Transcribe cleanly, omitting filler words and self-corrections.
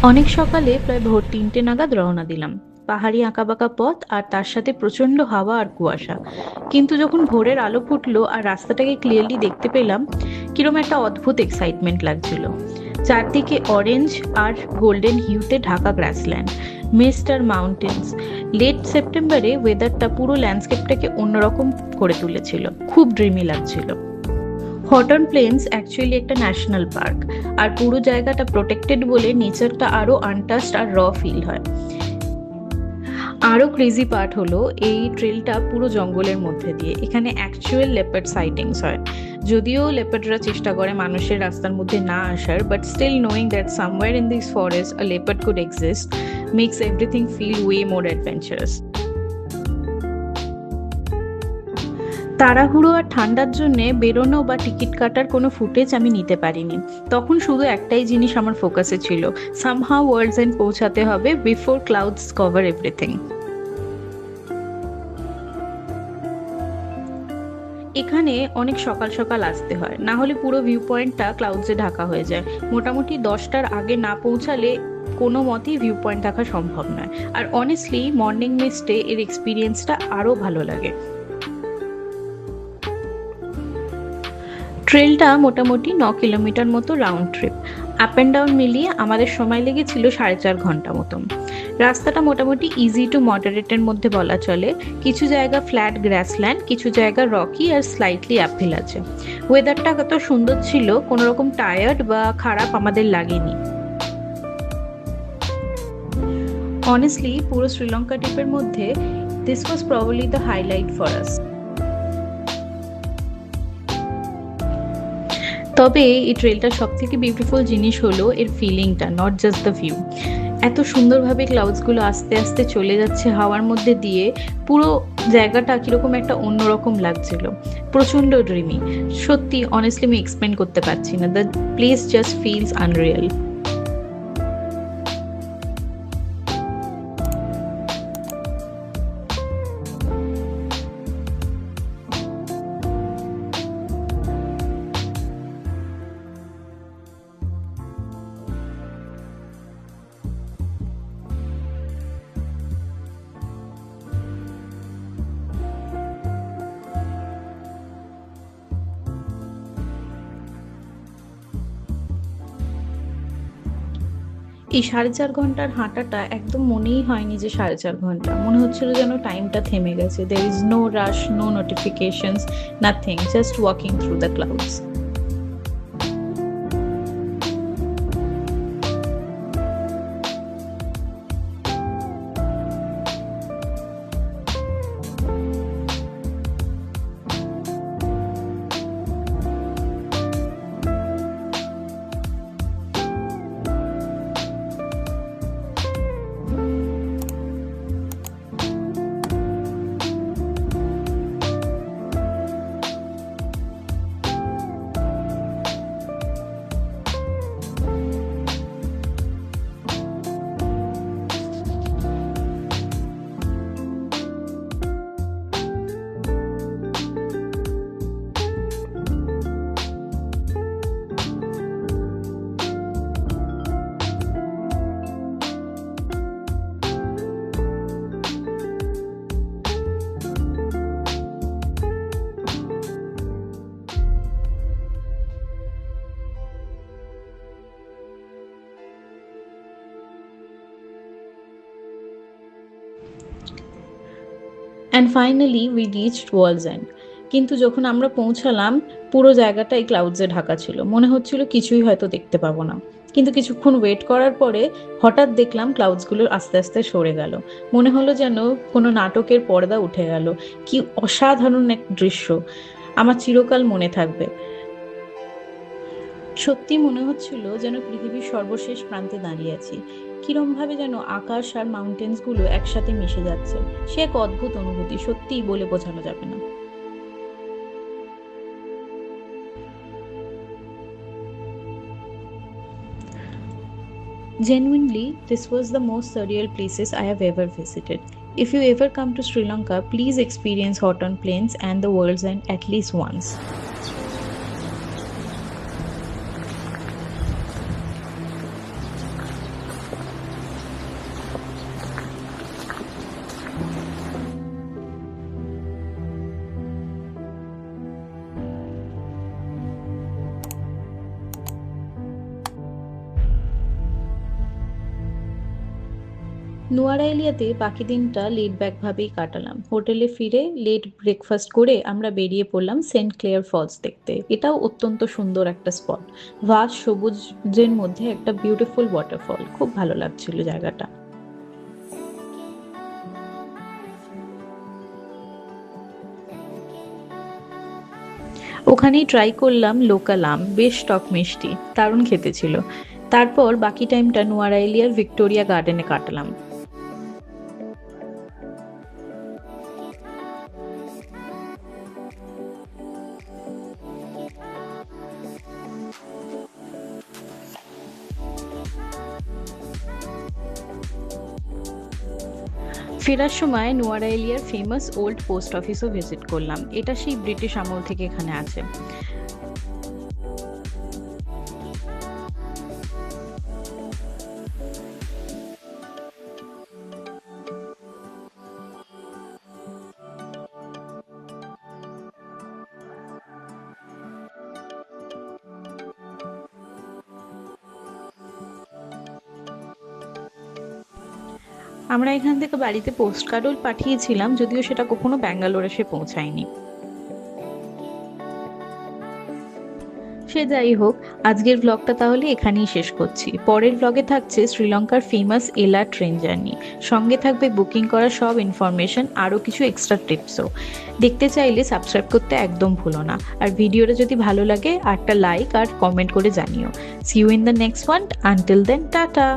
অনেক সকালে প্রায় ভোর ৩টে নাগাদ রওনা দিলাম। পাহাড়ি আঁকাবাঁকা পথ আর তার সাথে প্রচন্ড হাওয়া আর কুয়াশা। কিন্তু যখন ভোরের আলো ফুটলো আর রাস্তাটাকে ক্লিয়ারলি দেখতে পেলাম, কিরম একটা অদ্ভুত এক্সাইটমেন্ট লাগছিল। চারদিকে অরেঞ্জ আর গোল্ডেন হিউতে ঢাকা গ্রাসল্যান্ড, মিস্ট আর মাউন্টেন্স। লেট সেপ্টেম্বরে ওয়েদারটা পুরো ল্যান্ডস্কেপটাকে অন্যরকম করে তুলেছিল, খুব ড্রিমি লাগছিল। হটন প্লেন্স অ্যাকচুয়ালি একটা ন্যাশনাল পার্ক, আর পুরো জায়গাটা প্রোটেক্টেড বলে নেচারটা আরো আনটাচড আর র ফিল হয়। আরো ক্রেজি পার্ট হলো এই ট্রেলটা পুরো জঙ্গলের মধ্যে দিয়ে, এখানে অ্যাকচুয়াল লেপার্ড সাইটিংস হয়। যদিও লেপার্ডরা চেষ্টা করে মানুষের রাস্তার মধ্যে না আসার, but still knowing that somewhere in this forest a leopard could exist makes everything feel way more adventurous. তাড়াহুড়ো আর ঠান্ডার জন্য বেরোনো বা টিকিট কাটার কোনো ফুটেজ আমি নিতে পারিনি। তখন শুধু একটাই জিনিস আমার ফোকাসে ছিল, সামহাউ ওয়ার্ল্ডস এন্ড পৌঁছাতে হবে বিফোর ক্লাউডস কভার এভরিথিং। এখানে অনেক সকাল সকাল আসতে হয়, না হলে পুরো ভিউ পয়েন্টটা ক্লাউডসে ঢাকা হয়ে যায়। মোটামুটি 10টার আগে না পৌঁছালে কোনো মতেই ভিউ পয়েন্ট দেখা সম্ভব নয়। আর অনেস্টলি মর্নিং মিস্টে এর এক্সপিরিয়েন্সটা আরও ভালো লাগে। ট্রেলটা মোটামুটি 9 কিলোমিটার মতো round trip. Up and down মিলিয়ে আমাদের সময় লেগেছিল 4.5 ঘন্টা মতন। রাস্তাটা মোটামুটি ইজি টু মডারেটের মধ্যে বলা চলে। কিছু জায়গা ফ্ল্যাট গ্রাসল্যান্ড, কিছু জায়গা রকি আর স্লাইটলি আপহিল আছে। ওয়েদারটা কত সুন্দর ছিল, কোনো রকম টায়ার্ড বা খারাপ আমাদের লাগেনি। অনেস্টলি পুরো শ্রীলঙ্কা ট্রিপের মধ্যে this was probably the highlight for us. তবে এই ট্রেলটার সব থেকে বিউটিফুল জিনিস হলো এর ফিলিংটা, নট জাস্ট দ্য ভিউ। এত সুন্দরভাবে ক্লাউডসগুলো আস্তে আস্তে চলে যাচ্ছে হাওয়ার মধ্যে দিয়ে, পুরো জায়গাটা কিরকম একটা অন্যরকম লাগছিল, প্রচন্ড ড্রিমি। সত্যি অনেস্টলি আমি এক্সপ্লেন করতে পারছি না, the place just feels unreal. এই 4.5 ঘন্টার হাঁটাটা একদম মনেই হয়নি যে 4.5 ঘন্টা, মনে হচ্ছিল যেন টাইমটা থেমে গেছে। There is no rush, no notifications, nothing, just walking through the clouds. And finally we reached world's end. কিন্তু যখন আমরা পৌঁছালাম, পুরো জায়গাটা এই ক্লাউডসে ঢাকা ছিল, মনে হচ্ছিল কিছুই হয়তো দেখতে পাবো না। কিন্তু কিছুক্ষণ ওয়েট করার পরে হঠাৎ দেখলাম ক্লাউডসগুলো আস্তে আস্তে সরে গেল। মনে হলো যেন কোনো নাটকের পর্দা উঠে গেল। কি অসাধারণ এক দৃশ্য, আমার চিরকাল মনে থাকবে। সত্যি মনে হচ্ছিল যেন পৃথিবীর সর্বশেষ প্রান্তে দাঁড়িয়ে আছি। কিরমভাবে যেন আকাশ আর মাউন্টেন্সগুলো একসাথে মিশে যাচ্ছে, সে এক অদ্ভুত অনুভূতি, সত্যিই বলে বোঝানো যাবে না। Genuinely, this was the most surreal places I have ever visited. If you ever come to Sri Lanka, please experience Houghton Plains and the World's End at least once. Nuwara এলিয়াতে বাকি দিনটা লেট ব্যাক ভাবেই কাটালাম। হোটেলে ফিরে late breakfast করে আমরা বেরিয়ে পড়লাম সেন্ট ক্লেয়ার ফলস দেখতে। এটাও অত্যন্ত সুন্দর একটা স্পট। ভাস্ট সবুজের মধ্যে একটা বিউটিফুল ওয়াটারফল, খুব ভালো লাগছিল জায়গাটা। ওখানেই ট্রাই করলাম লোকাল আম, বেশ টক মিষ্টি, দারুণ খেতে ছিল। তারপর বাকি টাইমটা নোয়ারা এলিয়ার ভিক্টোরিয়া গার্ডেনে কাটালাম। ফেরার সময় নোয়ারা এলিয়ার ফেমাস ওল্ড পোস্ট অফিসও ভিজিট করলাম। এটা সেই ব্রিটিশ আমল থেকে এখানে আছে। আমরা এখান থেকে বাড়িতে পোস্ট কার্ডও পাঠিয়েছিলাম, যদিও সেটা কখনো ব্যাঙ্গালোর এসে পৌঁছায়নি। সে যাই হোক, আজকের ব্লগটা তাহলে এখানেই শেষ করছি। পরের ব্লগে থাকছে শ্রীলঙ্কার ফেমাস এলা ট্রেন জার্নি, সঙ্গে থাকবে বুকিং করা সব ইনফরমেশন, আরও কিছু এক্সট্রা টিপসও। দেখতে চাইলে সাবস্ক্রাইব করতে একদম ভুলো না। আর ভিডিওটা যদি ভালো লাগে একটা লাইক আর কমেন্ট করে জানিও। See you in the next one. Until then, tata.